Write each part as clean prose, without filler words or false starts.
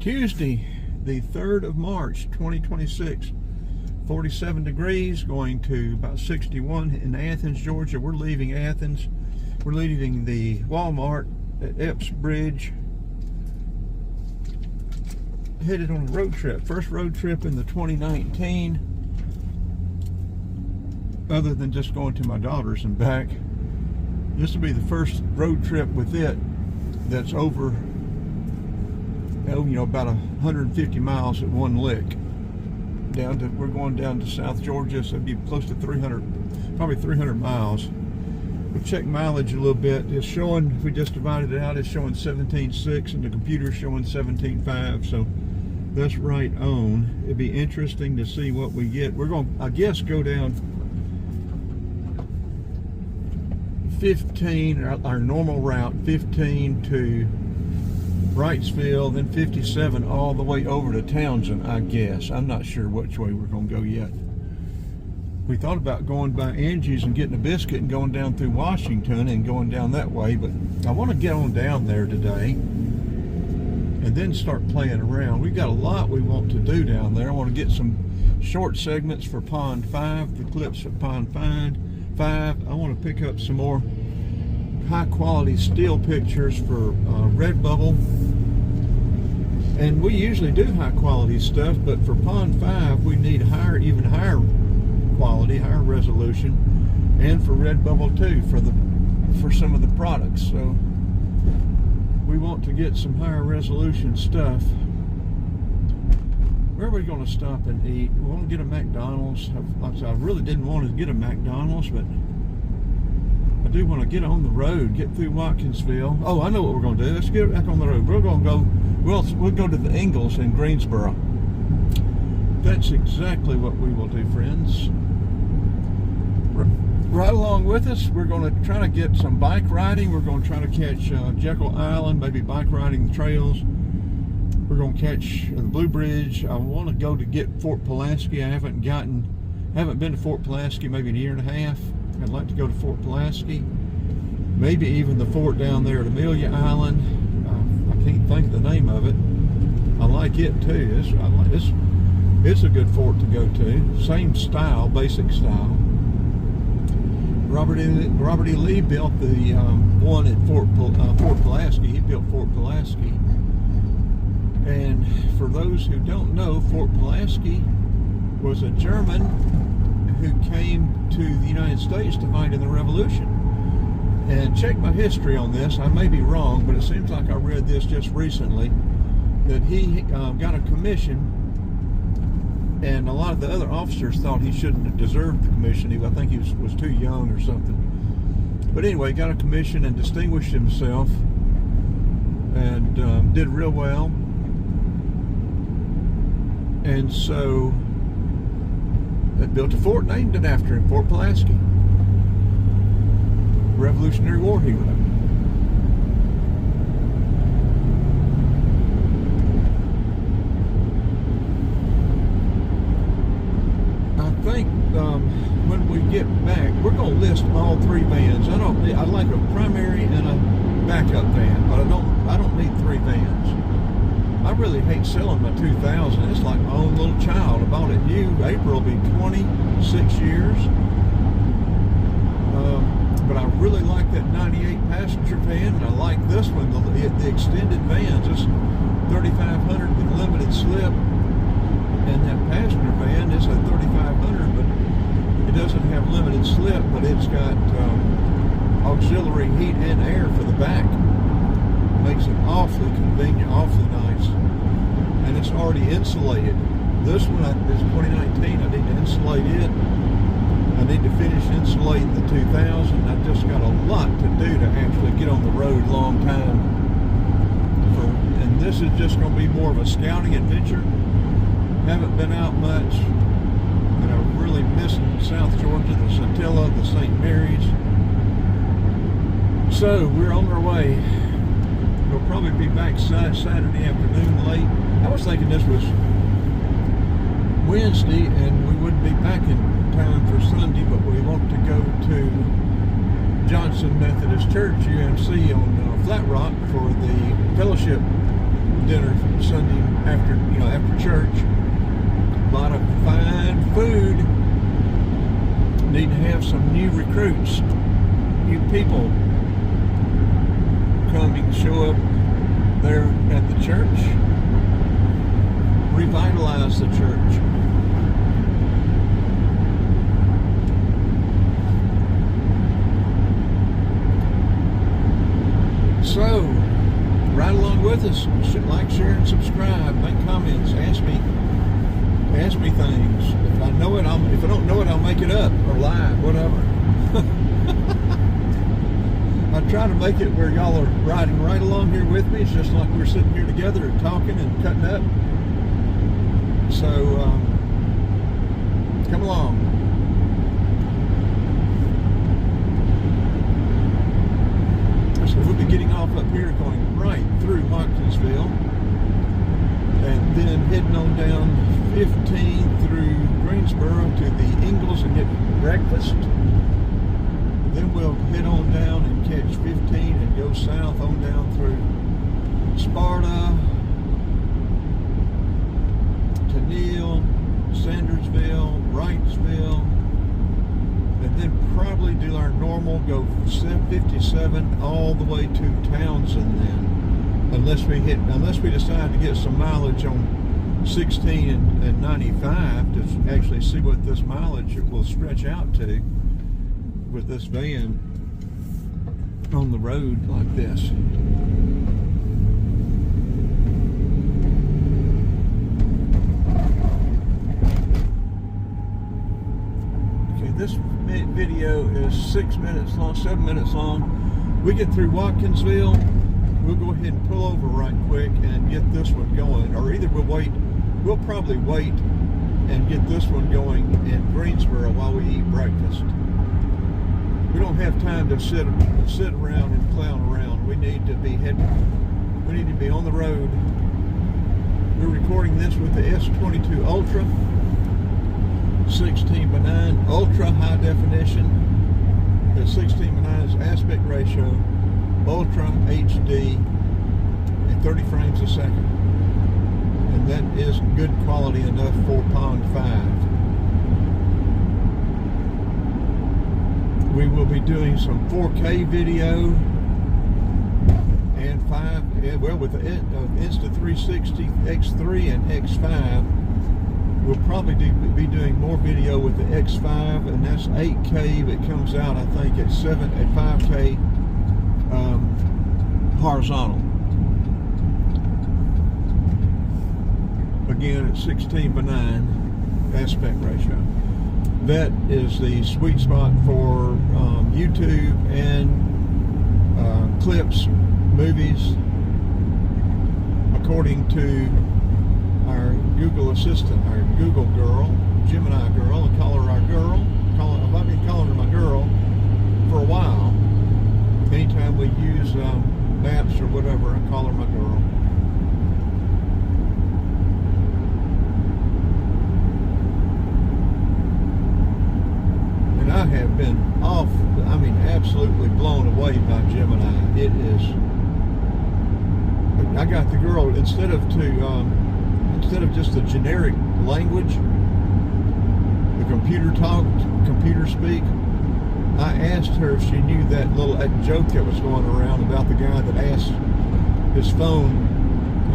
Tuesday, the 3rd of March, 2026. 47 degrees, going to about 61 in Athens, Georgia. We're leaving Athens. We're leaving the Walmart at Epps Bridge. Headed on a road trip. First road trip in the 2019. Other than just going to my daughter's and back. This will be the first road trip with it that's over, about 150 miles at one lick. We're going down to South Georgia, so it'd be close to 300, probably 300 miles. We checked mileage a little bit. It's showing, if we just divided it out, it's showing 17.6 and the computer's showing 17.5, so that's right on. It'd be interesting to see what we get. We're going, I guess, go down 15, our normal route, 15 to Wrightsville, then 57 all the way over to Townsend, I guess. I'm not sure which way we're going to go yet. We thought about going by Angie's and getting a biscuit and going down through Washington and going down that way, but I want to get on down there today and then start playing around. We've got a lot we want to do down there. I want to get some short segments for Pond 5, the clips for Pond 5. I want to pick up some more high quality still pictures for Redbubble, and we usually do high quality stuff, but for Pond 5 we need even higher quality, higher resolution, and for Redbubble too, for some of the products. So we want to get some higher resolution stuff. Where are we going to stop and eat? We want to get a McDonald's. I really didn't want to get a McDonald's, but I do want to get on the road, get through Watkinsville. Oh, I know what we're going to do. Let's get back on the road. We're going to go, we'll go to the Ingalls in Greensboro. That's exactly what we will do, friends. Right along with us, we're going to try to get some bike riding. We're going to try to catch Jekyll Island, maybe bike riding the trails. We're going to catch the Blue Bridge. I want to go to get Fort Pulaski. I haven't been to Fort Pulaski maybe in a year and a half. I'd like to go to Fort Pulaski. Maybe even the fort down there at Amelia Island. I can't think of the name of it. I like it too. It's a good fort to go to. Same style, basic style. Robert E. Lee built the one at Fort Pulaski. He built Fort Pulaski. And for those who don't know, Fort Pulaski was a German who came to the United States to fight in the Revolution. And check my history on this. I may be wrong, but it seems like I read this just recently, that he got a commission, and a lot of the other officers thought he shouldn't have deserved the commission. I think he was too young or something. But anyway, got a commission and distinguished himself, and did real well. And so they built a fort, named it after him, Fort Pulaski. Revolutionary War hero. I think when we get back, we're going to list all three vans. I like a primary and a backup van, but I don't need three vans. I really hate selling my 2000. It's like my own little child. I bought it new. April will be 26 years. But I really like that 98 passenger van, and I like this one, the extended vans. It's 3,500 with limited slip, and that passenger van is a 3,500, but it doesn't have limited slip, but it's got auxiliary heat and air for the back. Makes it awfully convenient, awfully nice, and it's already insulated. This one is 2019. I need to insulate it. I need to finish insulating the 2000. I've just got a lot to do to actually get on the road long time. And this is just going to be more of a scouting adventure. Haven't been out much, and I'm really missing South Georgia, the Satilla, the St. Mary's. So we're on our way. We'll probably be back Saturday afternoon late. I was thinking this was Wednesday and we wouldn't be back in time for Sunday, but we want to go to Johnson Methodist Church, UMC, on Flat Rock for the fellowship dinner Sunday after church. A lot of fine food. Need to have some new recruits, new people coming, show up there at the church, revitalize the church. So, right along with us. Like, share, and subscribe. Make comments. Ask me things. If I know it, if I don't know it, I'll make it up or lie, whatever. I try to make it where y'all are riding right along here with me. It's just like we're sitting here together and talking and cutting up. So, come along. So we'll be getting off up here, going right through Watkinsville, and then heading on down 15 through Greensboro to the Ingalls and get breakfast. And then we'll head on down and catch 15 and go south on down through Sparta, Tennille, Sandersville, Wrightsville, and then probably do our normal, go 57 all the way to Townsend then, unless we decide to get some mileage on 16 and 95 to actually see what this mileage will stretch out to with this van on the road like this. This video is 6 minutes long, 7 minutes long. We get through Watkinsville, we'll go ahead and pull over right quick and get this one going, or either we'll probably wait and get this one going in Greensboro while we eat breakfast. We don't have time to sit around and clown around. We need to be on the road. We're recording this with the S22 Ultra. 16:9 ultra high definition. The 16:9 aspect ratio, ultra HD at 30 frames a second, and that is good quality enough for Pond 5. We will be doing some 4K video and with the Insta360 X3 and X5. We'll probably be doing more video with the X5, and that's 8K, but it comes out, I think, at 5K horizontal. Again, at 16:9 aspect ratio. That is the sweet spot for YouTube and clips, movies, according to our Google Assistant, our Google girl, Gemini girl. I call her our girl. I've been calling her my girl for a while. Anytime we use maps or whatever, I call her my girl. And I have been absolutely blown away by Gemini. It is. I got the girl, instead of just the generic language, the computer speak, I asked her if she knew that joke that was going around about the guy that asked his phone,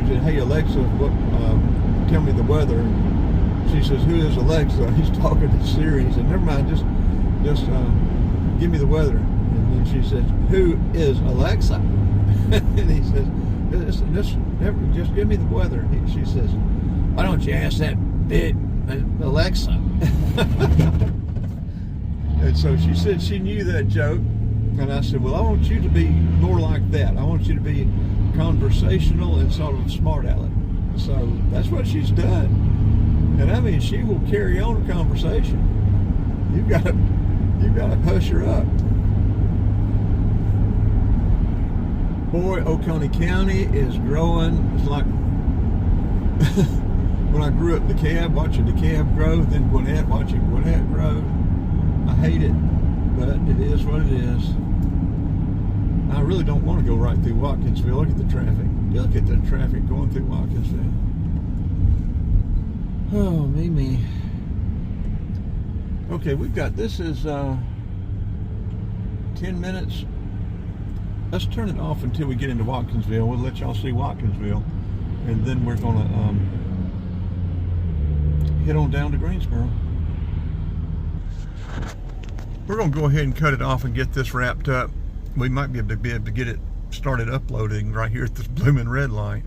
he said, "Hey Alexa, tell me the weather." She says, "Who is Alexa?" He's talking to Siri. He said, "Never mind, just give me the weather." And then she says, "Who is Alexa?" And he says, just give me the weather. She says, "Why don't you ask that bit Alexa?" And so she said she knew that joke, and I said, "Well, I want you to be more like that. I want you to be conversational and sort of smart aleck." So that's what she's done, and she will carry on a conversation. You've got to hush her up. Boy, Oconee County is growing. It's like when I grew up DeKalb, watching DeKalb grow, then Gwinnett, watching Gwinnett grow. I hate it, but it is what it is. I really don't want to go right through Watkinsville. Look at the traffic. Look at the traffic going through Watkinsville. Oh, me. Okay, we've got, this is 10 minutes. Let's turn it off until we get into Watkinsville. We'll let y'all see Watkinsville, and then we're gonna head on down to Greensboro. We're gonna go ahead and cut it off and get this wrapped up. We might be able to get it started uploading right here at this blooming red light.